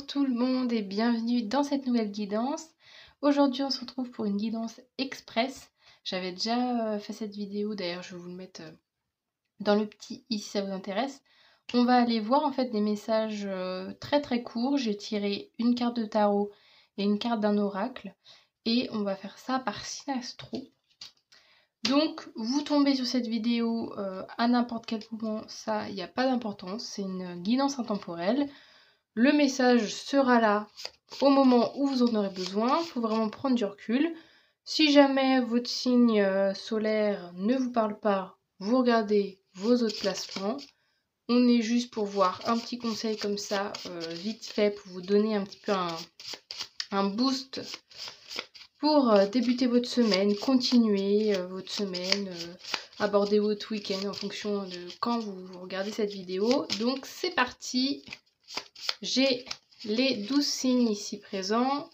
Bonjour tout le monde et bienvenue dans cette nouvelle guidance. Aujourd'hui on se retrouve pour une guidance express. J'avais déjà fait cette vidéo, d'ailleurs je vais vous le mettre dans le petit i si ça vous intéresse. On va aller voir en fait des messages très courts. J'ai tiré une carte de tarot et une carte d'un oracle et on va faire ça par Synastro. Donc vous tombez sur cette vidéo à n'importe quel moment, ça il n'y a pas d'importance, c'est une guidance intemporelle. Le message sera là au moment où vous en aurez besoin. Il faut vraiment prendre du recul. Si jamais votre signe solaire ne vous parle pas, vous regardez vos autres placements. On est juste pour voir un petit conseil comme ça, vite fait, pour vous donner un petit peu un boost pour débuter votre semaine, continuer votre semaine, aborder votre week-end en fonction de quand vous regardez cette vidéo. Donc c'est parti. J'ai les 12 signes ici présents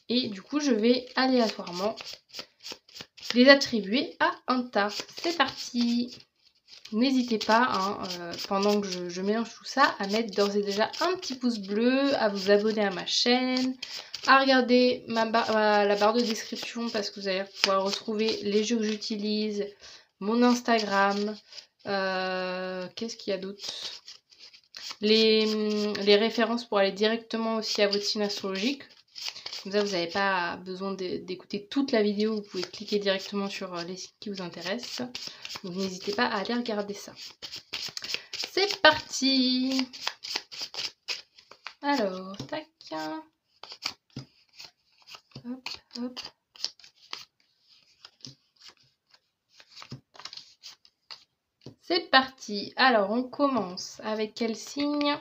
et du coup je vais aléatoirement les attribuer à un tas. C'est parti! N'hésitez pas, pendant que je mélange tout ça, à mettre d'ores et déjà un petit pouce bleu, à vous abonner à ma chaîne, à regarder la barre de description parce que vous allez pouvoir retrouver les jeux que j'utilise, mon Instagram, qu'est-ce qu'il y a d'autre ? Les références pour aller directement aussi à votre signe astrologique. Comme ça, vous n'avez pas besoin d'écouter toute la vidéo. Vous pouvez cliquer directement sur les signes qui vous intéressent. Donc n'hésitez pas à aller regarder ça. C'est parti! Alors, tac. Hop, hop. C'est parti. Alors, on commence avec quel signe ?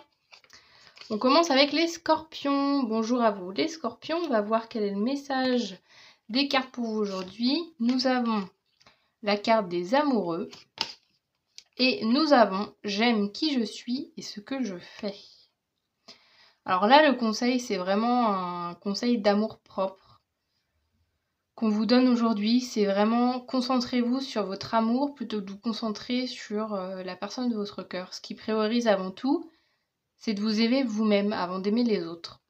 On commence avec les scorpions. Bonjour à vous les scorpions. On va voir quel est le message des cartes pour vous aujourd'hui. Nous avons la carte des amoureux. Et nous avons j'aime qui je suis et ce que je fais. Alors là, le conseil, c'est vraiment un conseil d'amour propre qu'on vous donne aujourd'hui. C'est vraiment concentrez-vous sur votre amour plutôt que de vous concentrer sur la personne de votre cœur. Ce qui priorise avant tout, c'est de vous aimer vous-même avant d'aimer les autres.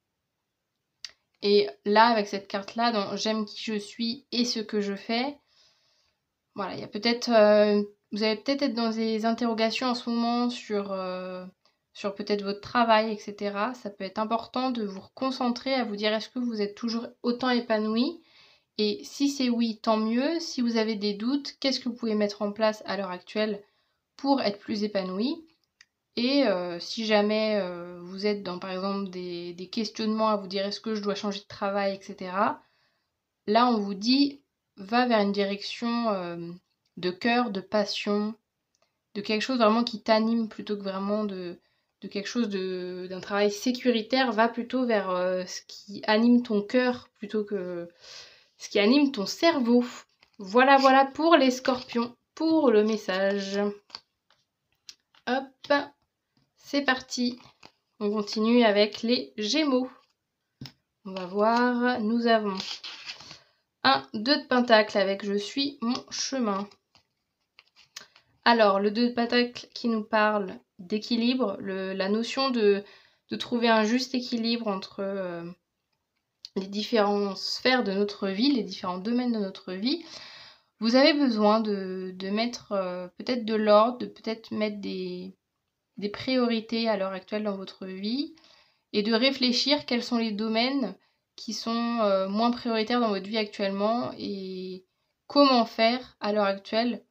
Et là, avec cette carte-là, dans j'aime qui je suis et ce que je fais, voilà, il y a peut-être, vous allez peut-être être dans des interrogations en ce moment sur peut-être votre travail, etc. Ça peut être important de vous reconcentrer, à vous dire est-ce que vous êtes toujours autant épanoui ? Et si c'est oui, tant mieux. Si vous avez des doutes, qu'est-ce que vous pouvez mettre en place à l'heure actuelle pour être plus épanoui ? Et si jamais vous êtes dans par exemple des questionnements à vous dire est-ce que je dois changer de travail, etc. Là on vous dit va vers une direction de cœur, de passion, de quelque chose vraiment qui t'anime plutôt que vraiment de quelque chose d'un travail sécuritaire. Va plutôt vers ce qui anime ton cœur plutôt que ce qui anime ton cerveau. Voilà pour les scorpions, pour le message. Hop, c'est parti. On continue avec les gémeaux. On va voir, nous avons un 2 de pentacle avec je suis mon chemin. Alors, le 2 de pentacle qui nous parle d'équilibre, la notion de trouver un juste équilibre entre les différentes sphères de notre vie, les différents domaines de notre vie. Vous avez besoin de mettre peut-être de l'ordre, de peut-être mettre des priorités à l'heure actuelle dans votre vie et de réfléchir quels sont les domaines qui sont moins prioritaires dans votre vie actuellement et comment faire à l'heure actuelle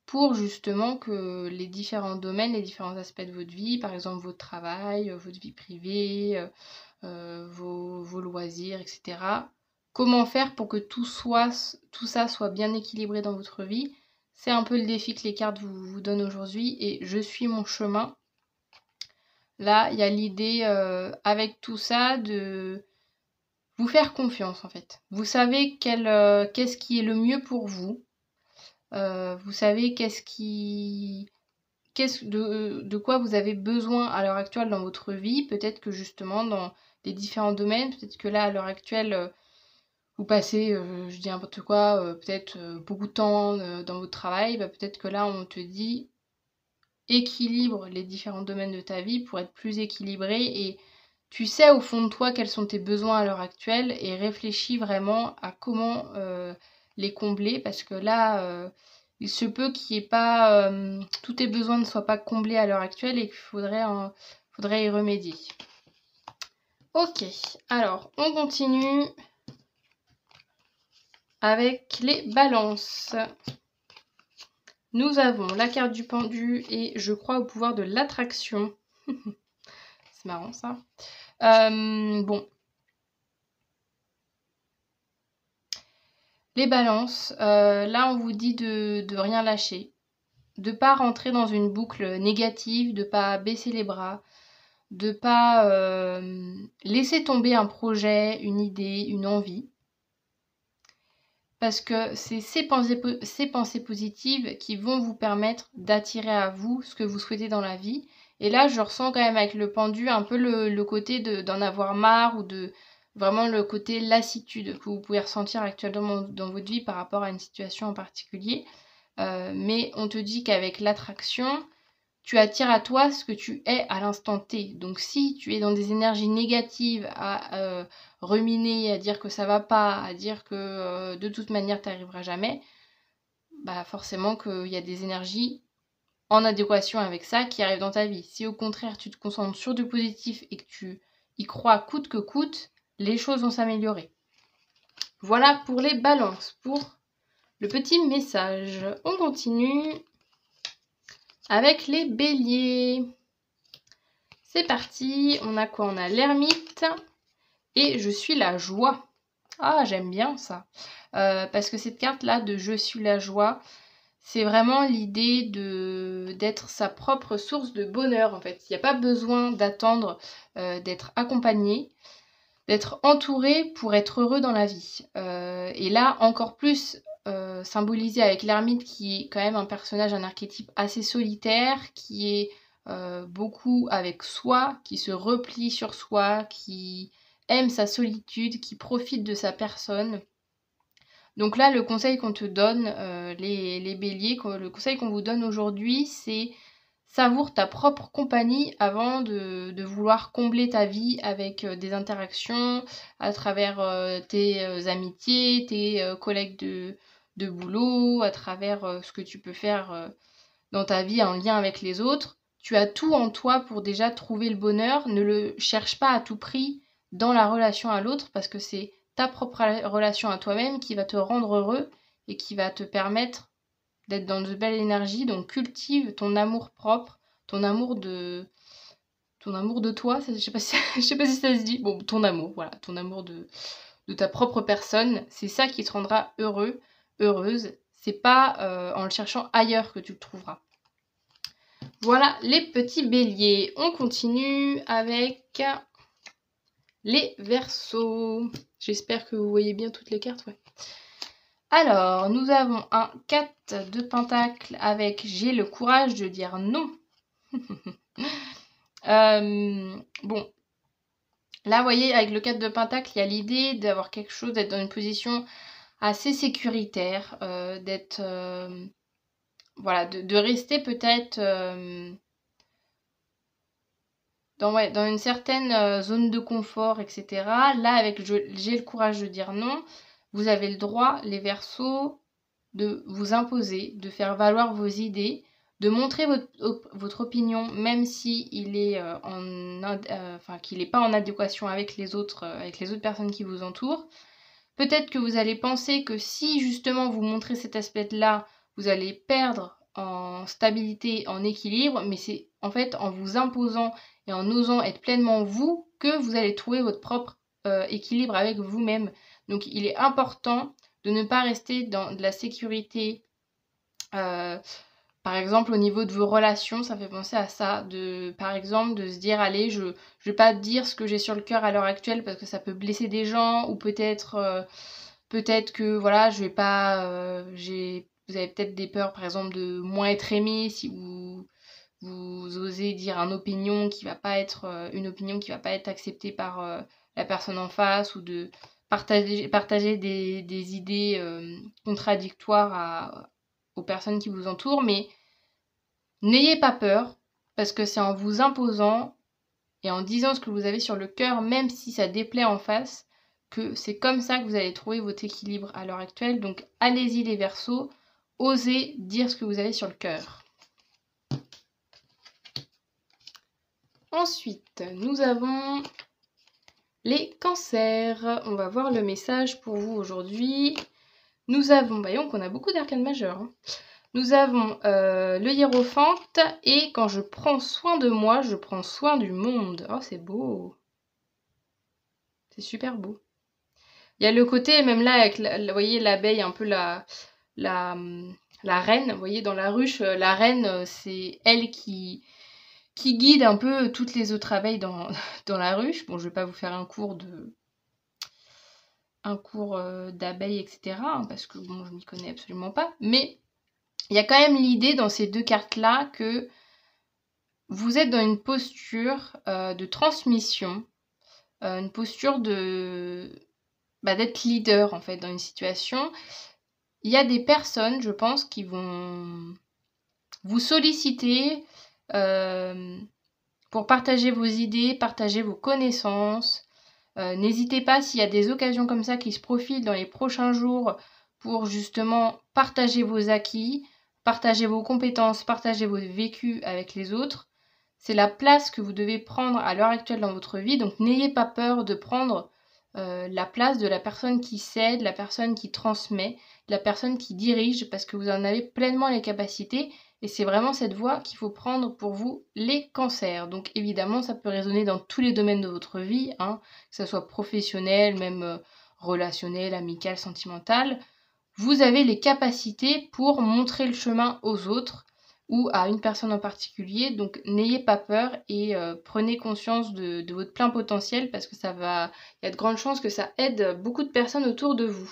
pour justement que les différents domaines, les différents aspects de votre vie, par exemple votre travail, votre vie privée, vos loisirs, etc. Comment faire pour que tout ça soit bien équilibré dans votre vie? C'est un peu le défi que les cartes vous donnent aujourd'hui et je suis mon chemin. Là, il y a l'idée avec tout ça de vous faire confiance en fait. Vous savez qu'est-ce qui est le mieux pour vous. Vous savez de quoi vous avez besoin à l'heure actuelle dans votre vie. Peut-être que justement dans les différents domaines, peut-être que là à l'heure actuelle vous passez, je dis n'importe quoi, peut-être beaucoup de temps dans votre travail. Peut-être que là on te dit équilibre les différents domaines de ta vie pour être plus équilibré et tu sais au fond de toi quels sont tes besoins à l'heure actuelle et réfléchis vraiment à comment les combler parce que là, il se peut qu'il n'y ait pas tous tes besoins ne soient pas comblés à l'heure actuelle et qu'il faudrait y remédier. Ok, alors on continue avec les balances. Nous avons la carte du pendu et je crois au pouvoir de l'attraction. C'est marrant ça. Bon. Les balances, là on vous dit de rien lâcher. De pas rentrer dans une boucle négative, de pas baisser les bras, de pas laisser tomber un projet, une idée, une envie. Parce que c'est ces pensées positives qui vont vous permettre d'attirer à vous ce que vous souhaitez dans la vie. Et là, je ressens quand même avec le pendu un peu le côté d'en avoir marre ou de vraiment le côté lassitude que vous pouvez ressentir actuellement dans votre vie par rapport à une situation en particulier. Mais on te dit qu'avec l'attraction, tu attires à toi ce que tu es à l'instant T. Donc si tu es dans des énergies négatives à ruminer, à dire que ça va pas, à dire que de toute manière tu n'y arriveras jamais, bah forcément qu'il y a des énergies en adéquation avec ça qui arrivent dans ta vie. Si au contraire tu te concentres sur du positif et que tu y crois coûte que coûte, les choses vont s'améliorer. Voilà pour les balances, pour le petit message. On continue avec les béliers. C'est parti, on a quoi? On a l'ermite et je suis la joie. Ah, j'aime bien ça. Parce que cette carte-là de je suis la joie, c'est vraiment l'idée d'être sa propre source de bonheur en fait. Il n'y a pas besoin d'attendre d'être accompagné, d'être entouré pour être heureux dans la vie. Et là, encore plus symbolisé avec l'ermite qui est quand même un personnage, un archétype assez solitaire, qui est beaucoup avec soi, qui se replie sur soi, qui aime sa solitude, qui profite de sa personne. Donc là, le conseil qu'on te donne, les béliers, le conseil qu'on vous donne aujourd'hui, c'est savoure ta propre compagnie avant de vouloir combler ta vie avec des interactions à travers tes amitiés, tes collègues de boulot, à travers ce que tu peux faire dans ta vie en lien avec les autres. Tu as tout en toi pour déjà trouver le bonheur. Ne le cherche pas à tout prix dans la relation à l'autre parce que c'est ta propre relation à toi-même qui va te rendre heureux et qui va te permettre d'être dans de belles énergies. Donc cultive ton amour propre, ton amour de toi. Je sais pas si ça se dit. Bon, ton amour, voilà, ton amour de ta propre personne. C'est ça qui te rendra heureux, heureuse. C'est pas en le cherchant ailleurs que tu le trouveras. Voilà les petits béliers. On continue avec les verseaux. J'espère que vous voyez bien toutes les cartes. Ouais. Alors, nous avons un 4 de pentacle avec j'ai le courage de dire non. Bon, là, vous voyez, avec le 4 de pentacle, il y a l'idée d'avoir quelque chose, d'être dans une position assez sécuritaire, d'être... voilà, de rester peut-être... dans une certaine zone de confort, etc. Là, avec j'ai le courage de dire non, vous avez le droit, les Verseaux, de vous imposer, de faire valoir vos idées, de montrer votre opinion, même si il est qu'il n'est pas en adéquation avec les autres personnes qui vous entourent. Peut-être que vous allez penser que si justement vous montrez cet aspect-là, vous allez perdre en stabilité, en équilibre, mais c'est en fait en vous imposant et en osant être pleinement vous que vous allez trouver votre propre équilibre avec vous-même. Donc il est important de ne pas rester dans de la sécurité. Par exemple, au niveau de vos relations, ça fait penser à ça. Par exemple, de se dire, allez, je vais pas te dire ce que j'ai sur le cœur à l'heure actuelle parce que ça peut blesser des gens, ou peut-être que, voilà, je vais pas... vous avez peut-être des peurs, par exemple, de moins être aimé si vous osez dire une opinion qui va pas être acceptée par la personne en face, ou de partager des idées contradictoires aux personnes qui vous entourent, mais n'ayez pas peur, parce que c'est en vous imposant et en disant ce que vous avez sur le cœur, même si ça déplaît en face, que c'est comme ça que vous allez trouver votre équilibre à l'heure actuelle. Donc allez-y les Verseaux, osez dire ce que vous avez sur le cœur. Ensuite, nous avons les Cancers. On va voir le message pour vous aujourd'hui. Nous avons, voyons qu'on a beaucoup d'arcanes majeures. Hein. Nous avons le Hiérophante et quand je prends soin de moi, je prends soin du monde. Oh, c'est beau. C'est super beau. Il y a le côté, même là, avec, vous voyez, l'abeille, un peu la reine. Vous voyez, dans la ruche, la reine, c'est elle qui guide un peu toutes les autres abeilles dans la ruche. Bon, je ne vais pas vous faire un cours d'abeilles, etc. Hein, parce que bon, je m'y connais absolument pas. Mais il y a quand même l'idée dans ces deux cartes-là que vous êtes dans une posture de transmission, une posture d'être leader en fait dans une situation. Il y a des personnes, je pense, qui vont vous solliciter pour partager vos idées, partager vos connaissances. N'hésitez pas s'il y a des occasions comme ça qui se profilent dans les prochains jours pour justement partager vos acquis, partager vos compétences, partager vos vécus avec les autres. C'est la place que vous devez prendre à l'heure actuelle dans votre vie, donc n'ayez pas peur de prendre la place de la personne qui cède, la personne qui transmet, la personne qui dirige, parce que vous en avez pleinement les capacités, et c'est vraiment cette voie qu'il faut prendre pour vous, les Cancers. Donc évidemment, ça peut résonner dans tous les domaines de votre vie, hein, que ce soit professionnel, même relationnel, amical, sentimental. Vous avez les capacités pour montrer le chemin aux autres, ou à une personne en particulier, donc n'ayez pas peur et prenez conscience de votre plein potentiel parce que il y a de grandes chances que ça aide beaucoup de personnes autour de vous.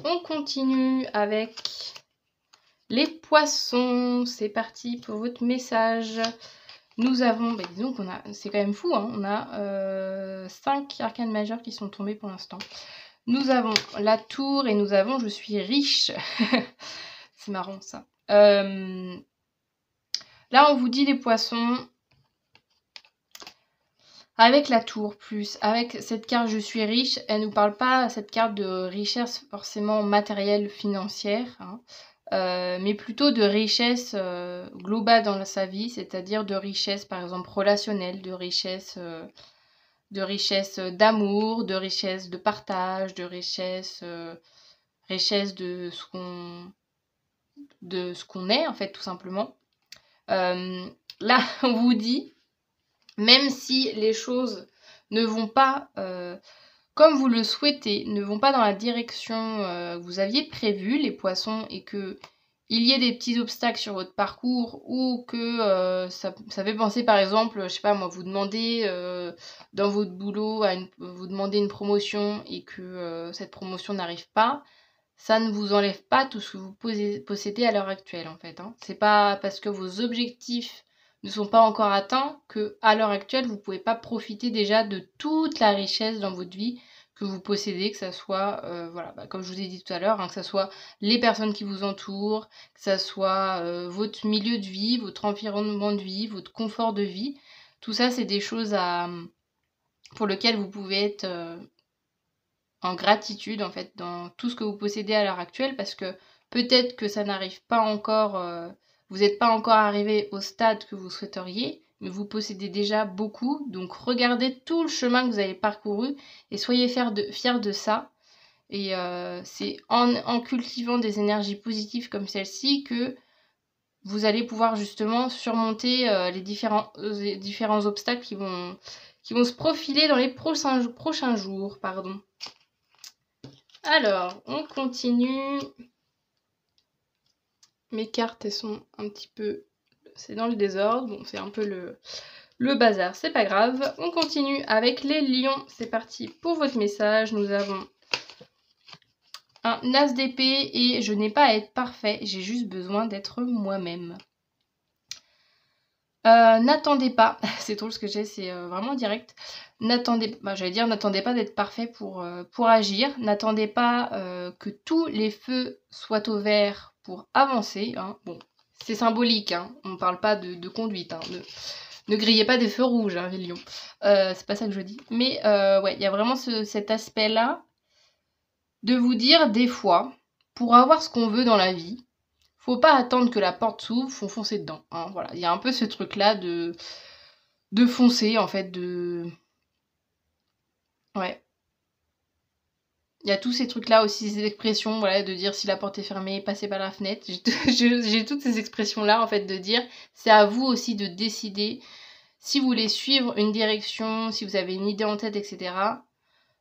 On continue avec les Poissons, c'est parti pour votre message. Nous avons, disons qu'on a, c'est quand même fou, hein, on a 5 arcanes majeures qui sont tombées pour l'instant. Nous avons la Tour et nous avons je suis riche. C'est marrant ça. Là, on vous dit les Poissons. Avec la Tour plus, avec cette carte je suis riche, elle ne nous parle pas cette carte de richesse forcément matérielle, financière, hein, mais plutôt de richesse globale dans sa vie, c'est-à-dire de richesse par exemple relationnelle, de richesse d'amour, de richesse de partage, de richesse de ce qu'on est en fait tout simplement. Là on vous dit, même si les choses ne vont pas comme vous le souhaitez, ne vont pas dans la direction que vous aviez prévue les Poissons, et que il y ait des petits obstacles sur votre parcours, ou que ça fait penser par exemple, je sais pas moi, vous demandez dans votre boulot, vous demandez une promotion et que cette promotion n'arrive pas, ça ne vous enlève pas tout ce que vous possédez à l'heure actuelle en fait. Hein. C'est pas parce que vos objectifs ne sont pas encore atteints que à l'heure actuelle vous ne pouvez pas profiter déjà de toute la richesse dans votre vie que vous possédez, que ça soit, comme je vous ai dit tout à l'heure, hein, que ça soit les personnes qui vous entourent, que ça soit votre milieu de vie, votre environnement de vie, votre confort de vie. Tout ça, c'est des choses pour lesquelles vous pouvez être en gratitude, en fait, dans tout ce que vous possédez à l'heure actuelle, parce que peut-être que ça n'arrive pas encore, vous n'êtes pas encore arrivé au stade que vous souhaiteriez, mais vous possédez déjà beaucoup, donc regardez tout le chemin que vous avez parcouru et soyez fiers de ça. Et c'est en cultivant des énergies positives comme celle-ci que vous allez pouvoir justement surmonter les différents obstacles qui vont se profiler dans les prochains jours. Alors, on continue. Mes cartes, elles sont un petit peu... C'est dans le désordre, bon, c'est un peu le bazar, c'est pas grave. On continue avec les lions. C'est parti pour votre message. Nous avons un as d'épée et je n'ai pas à être parfait, j'ai juste besoin d'être moi-même. N'attendez pas, c'est drôle ce que j'ai, c'est vraiment direct. N'attendez pas d'être parfait pour agir. N'attendez pas que tous les feux soient au vert pour avancer. Hein. Bon, c'est symbolique, hein. On ne parle pas de conduite. Hein. Ne grillez pas des feux rouges, hein, les lions. C'est pas ça que je dis. Mais ouais, il y a vraiment cet aspect-là de vous dire, des fois, pour avoir ce qu'on veut dans la vie, faut pas attendre que la porte s'ouvre, faut foncer dedans. Hein, voilà, il y a un peu ce truc-là de foncer, en fait, Ouais. Il y a tous ces trucs-là aussi, ces expressions, voilà, de dire si la porte est fermée, passez par la fenêtre. J'ai toutes ces expressions-là, en fait, de dire, c'est à vous aussi de décider si vous voulez suivre une direction, si vous avez une idée en tête, etc.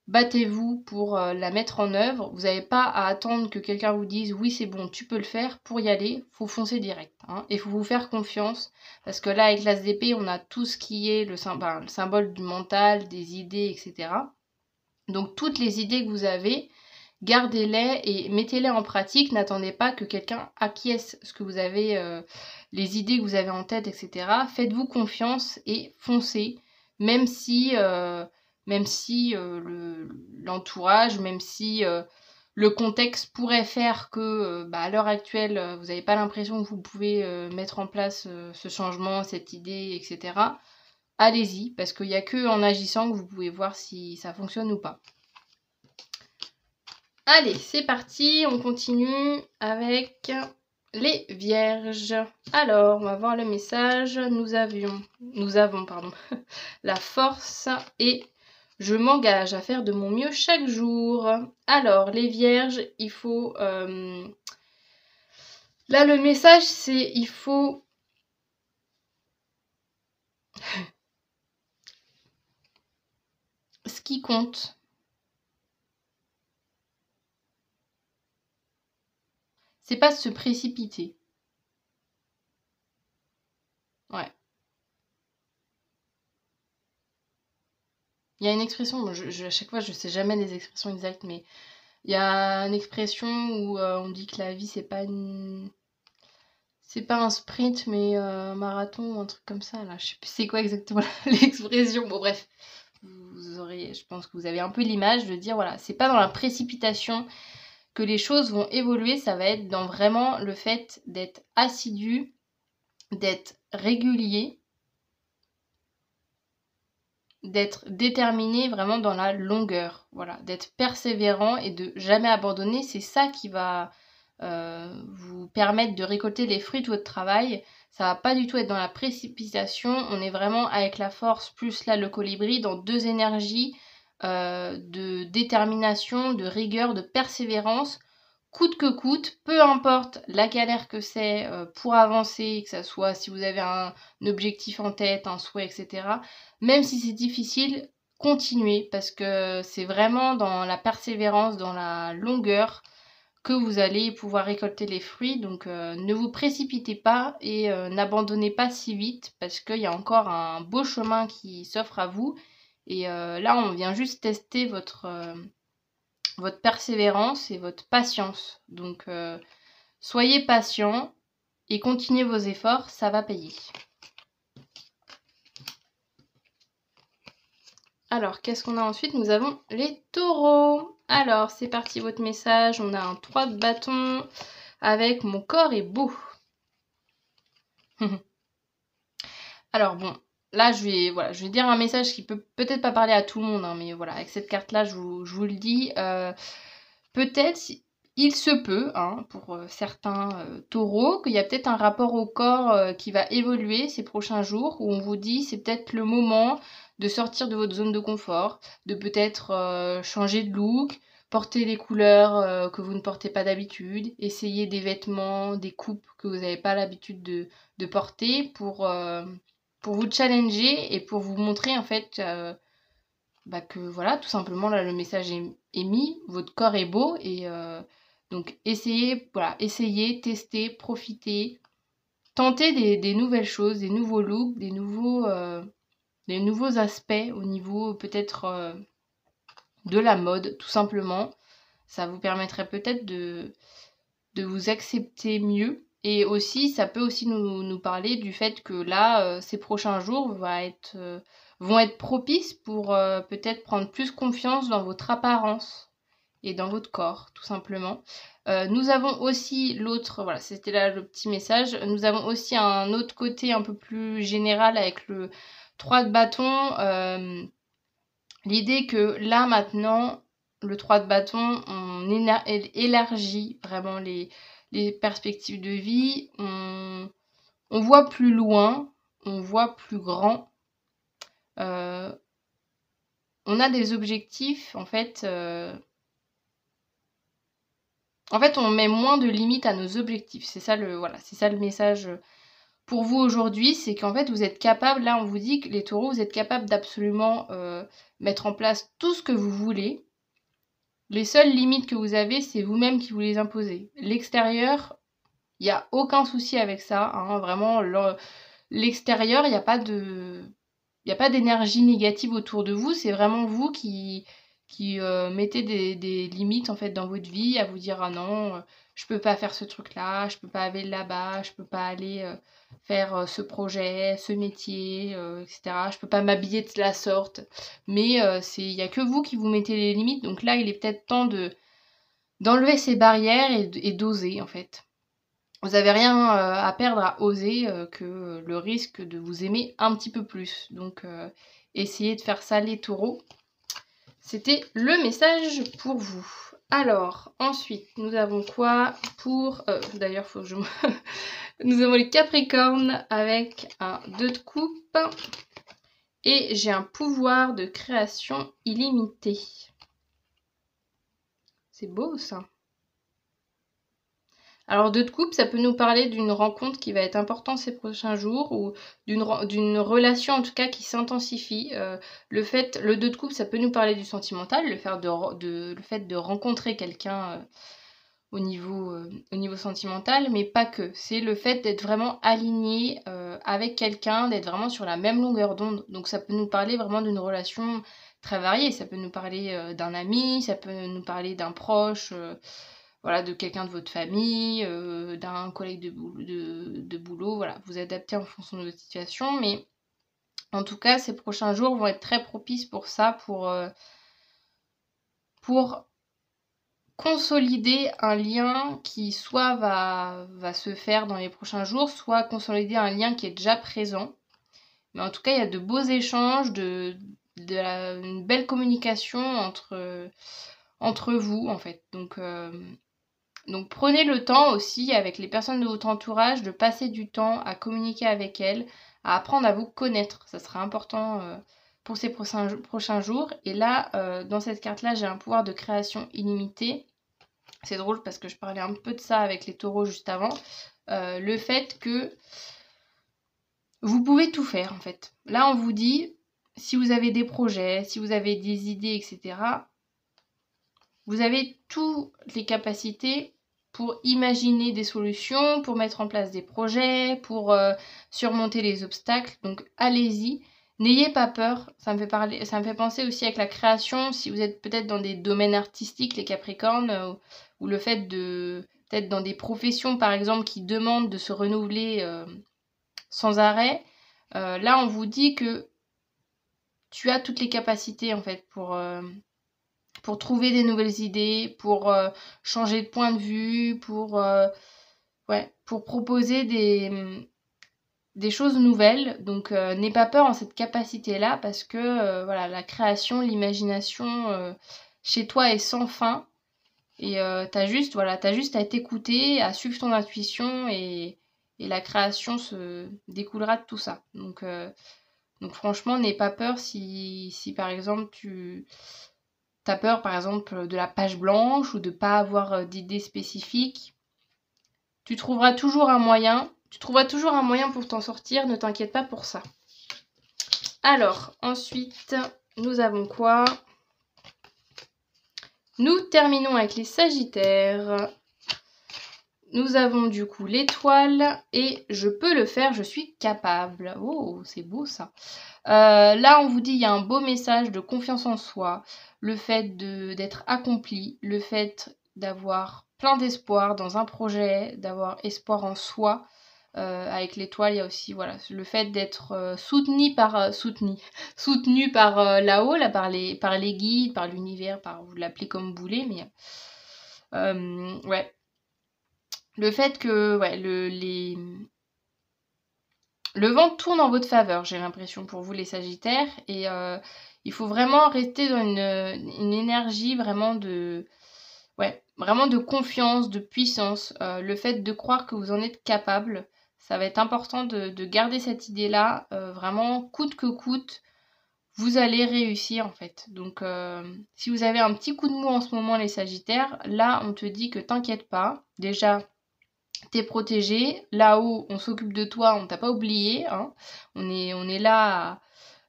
Battez-vous pour la mettre en œuvre. Vous n'avez pas à attendre que quelqu'un vous dise oui c'est bon, tu peux le faire. Pour y aller, faut foncer direct. Hein. Et il faut vous faire confiance. Parce que là avec l'as d'épée, on a tout ce qui est le symbole du mental, des idées, etc. Donc toutes les idées que vous avez, gardez-les et mettez-les en pratique. N'attendez pas que quelqu'un acquiesce ce que vous avez, les idées que vous avez en tête, etc. Faites-vous confiance et foncez, même si l'entourage, même si le contexte pourrait faire que à l'heure actuelle, vous n'avez pas l'impression que vous pouvez mettre en place ce changement, cette idée, etc. Allez-y, parce qu'il n'y a que en agissant que vous pouvez voir si ça fonctionne ou pas. Allez, c'est parti, on continue avec les vierges. Alors, on va voir le message. Nous avons la force et je m'engage à faire de mon mieux chaque jour. Alors, les vierges, il faut... Là, le message, c'est il faut... Ce qui compte, c'est pas se précipiter. Ouais. Il y a une expression, à chaque fois je sais jamais les expressions exactes, mais il y a une expression où on dit que la vie c'est pas un sprint mais un marathon ou un truc comme ça là. Je sais plus c'est quoi exactement l'expression. Bon bref, je pense que vous avez un peu l'image de dire voilà, c'est pas dans la précipitation que les choses vont évoluer, ça va être dans vraiment le fait d'être assidu, d'être régulier, d'être déterminé vraiment dans la longueur, voilà, d'être persévérant et de jamais abandonner, c'est ça qui va vous permettre de récolter les fruits de votre travail. Ça va pas du tout être dans la précipitation, on est vraiment avec la force plus là le colibri dans deux énergies de détermination, de rigueur, de persévérance, coûte que coûte, peu importe la galère que c'est pour avancer, que ça soit si vous avez un objectif en tête, un souhait, etc. Même si c'est difficile, continuez parce que c'est vraiment dans la persévérance, dans la longueur que vous allez pouvoir récolter les fruits. Donc ne vous précipitez pas et n'abandonnez pas si vite parce qu'il y a encore un beau chemin qui s'offre à vous. Et là, on vient juste tester votre persévérance et votre patience. Donc, soyez patient et continuez vos efforts, ça va payer. Alors, qu'est-ce qu'on a ensuite? Nous avons les taureaux. Alors, c'est parti, votre message. On a un 3 de bâton avec mon corps est beau. Alors, bon, là, je vais dire un message qui peut peut-être pas parler à tout le monde, hein, mais voilà, avec cette carte-là, je vous le dis. Peut-être, il se peut, hein, pour certains taureaux, qu'il y a peut-être un rapport au corps qui va évoluer ces prochains jours, où on vous dit c'est peut-être le moment de sortir de votre zone de confort, de peut-être changer de look, porter des couleurs que vous ne portez pas d'habitude, essayer des vêtements, des coupes que vous n'avez pas l'habitude de porter pour vous challenger et pour vous montrer en fait que voilà, tout simplement là le message est mis, votre corps est beau et donc essayez, testez, profitez, tentez des nouvelles choses, des nouveaux looks, des nouveaux aspects au niveau peut-être de la mode, tout simplement. Ça vous permettrait peut-être de vous accepter mieux. Et aussi, ça peut aussi nous parler du fait que là, ces prochains jours vont être propices pour peut-être prendre plus confiance dans votre apparence et dans votre corps, tout simplement. Nous avons aussi l'autre, voilà, c'était là le petit message. Nous avons aussi un autre côté un peu plus général avec le 3 de bâton. L'idée que là, maintenant, le 3 de bâton, on élargit vraiment les perspectives de vie. On voit plus loin, on voit plus grand. On a des objectifs, en fait, on met moins de limites à nos objectifs. C'est ça le message pour vous aujourd'hui, c'est qu'en fait, vous êtes capable, là, on vous dit que les taureaux, vous êtes capable d'absolument mettre en place tout ce que vous voulez. Les seules limites que vous avez, c'est vous-même qui vous les imposez. L'extérieur, il n'y a aucun souci avec ça, hein, vraiment, l'extérieur, il n'y a pas d'énergie négative autour de vous, c'est vraiment vous qui mettez des limites en fait dans votre vie, à vous dire ah non, je peux pas faire ce truc là, je peux pas aller là-bas, je peux pas aller faire ce projet, ce métier, etc. Je peux pas m'habiller de la sorte. Mais il y a que vous qui vous mettez les limites, donc là il est peut-être temps d'enlever ces barrières et d'oser en fait. Vous n'avez rien à perdre à oser que le risque de vous aimer un petit peu plus. Donc essayez de faire ça les taureaux. C'était le message pour vous. Alors, ensuite, nous avons quoi pour... D'ailleurs, faut que je... Nous avons les Capricornes avec un 2 de coupe. Et j'ai un pouvoir de création illimité. C'est beau ça. Alors 2 de coupe, ça peut nous parler d'une rencontre qui va être importante ces prochains jours ou d'une relation en tout cas qui s'intensifie. Le 2 de coupe, ça peut nous parler du sentimental, le fait de rencontrer quelqu'un au niveau sentimental, mais pas que. C'est le fait d'être vraiment aligné avec quelqu'un, d'être vraiment sur la même longueur d'onde. Donc ça peut nous parler vraiment d'une relation très variée. Ça peut nous parler d'un ami, ça peut nous parler d'un proche... voilà, de quelqu'un de votre famille, d'un collègue de boulot, voilà, vous adaptez en fonction de votre situation, mais en tout cas, ces prochains jours vont être très propices pour ça, pour consolider un lien qui soit va se faire dans les prochains jours, soit consolider un lien qui est déjà présent. Mais en tout cas, il y a de beaux échanges, une belle communication entre vous, en fait. Donc prenez le temps aussi avec les personnes de votre entourage de passer du temps à communiquer avec elles, à apprendre à vous connaître. Ça sera important pour ces prochains jours. Et là, dans cette carte-là, j'ai un pouvoir de création illimité. C'est drôle parce que je parlais un peu de ça avec les taureaux juste avant. Le fait que vous pouvez tout faire en fait. Là, on vous dit, si vous avez des projets, si vous avez des idées, etc., vous avez toutes les capacités pour imaginer des solutions, pour mettre en place des projets, pour surmonter les obstacles. Donc allez-y, n'ayez pas peur. Ça me fait penser aussi avec la création, si vous êtes peut-être dans des domaines artistiques, les Capricornes, ou le fait de peut-être dans des professions par exemple qui demandent de se renouveler sans arrêt. Là on vous dit que tu as toutes les capacités en fait pour trouver des nouvelles idées, pour changer de point de vue, pour proposer des choses nouvelles. Donc n'aie pas peur en cette capacité-là parce que voilà, la création, l'imagination chez toi est sans fin. Et t'as juste à t'écouter, à suivre ton intuition et la création se découlera de tout ça. Donc franchement, n'aie pas peur si par exemple t'as peur par exemple de la page blanche ou de pas avoir d'idées spécifiques. Tu trouveras toujours un moyen pour t'en sortir, ne t'inquiète pas pour ça. Alors, ensuite, nous avons quoi ? Nous terminons avec les Sagittaires. Nous avons du coup l'étoile et je peux le faire, je suis capable. Oh, c'est beau ça. Là, on vous dit il y a un beau message de confiance en soi, le fait d'être accompli, le fait d'avoir plein d'espoir dans un projet, d'avoir espoir en soi. Avec l'étoile, il y a aussi voilà, le fait d'être soutenu par là-haut, là, par les guides, par l'univers, vous l'appelez comme vous voulez, mais ouais. Le fait que ouais, le vent tourne en votre faveur, j'ai l'impression pour vous les Sagittaires, et il faut vraiment rester dans une énergie vraiment vraiment de confiance, de puissance, le fait de croire que vous en êtes capable, ça va être important de garder cette idée-là, vraiment coûte que coûte, vous allez réussir en fait. Donc si vous avez un petit coup de mou en ce moment les Sagittaires, là on te dit que t'inquiète pas, déjà t'es protégé, là-haut on s'occupe de toi, on t'a pas oublié, hein. On est là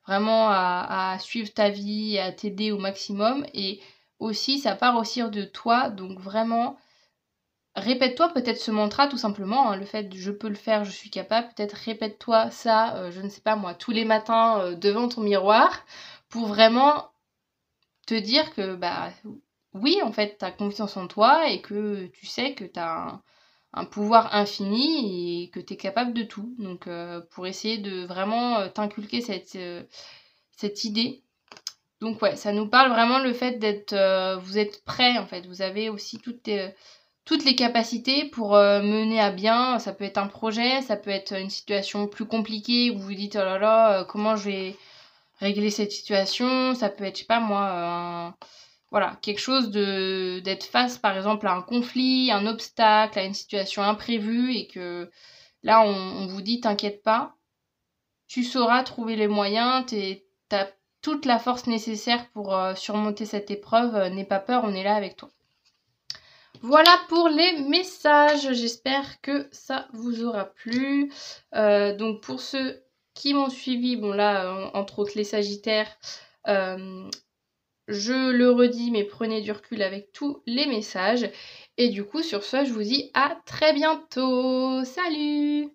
vraiment à suivre ta vie, à t'aider au maximum, et aussi ça part aussi de toi, donc vraiment répète-toi peut-être ce mantra tout simplement, hein, le fait de je peux le faire, je suis capable, peut-être répète-toi ça, je ne sais pas moi, tous les matins devant ton miroir, pour vraiment te dire que bah oui en fait t'as confiance en toi et que tu sais que t'as un pouvoir infini et que tu es capable de tout. Donc pour essayer de vraiment t'inculquer cette idée. Donc ouais, ça nous parle vraiment le fait d'être... vous êtes prêt en fait, vous avez aussi toutes les capacités pour mener à bien. Ça peut être un projet, ça peut être une situation plus compliquée où vous vous dites oh là là, comment je vais régler cette situation. Ça peut être, je sais pas moi, voilà, quelque chose d'être face par exemple à un conflit, un obstacle, à une situation imprévue, et que là on vous dit t'inquiète pas, tu sauras trouver les moyens, t'as toute la force nécessaire pour surmonter cette épreuve, n'aie pas peur, on est là avec toi. Voilà pour les messages, j'espère que ça vous aura plu. Donc pour ceux qui m'ont suivi, bon là entre autres les Sagittaires, je le redis, mais prenez du recul avec tous les messages. Et du coup, sur ce, je vous dis à très bientôt. Salut!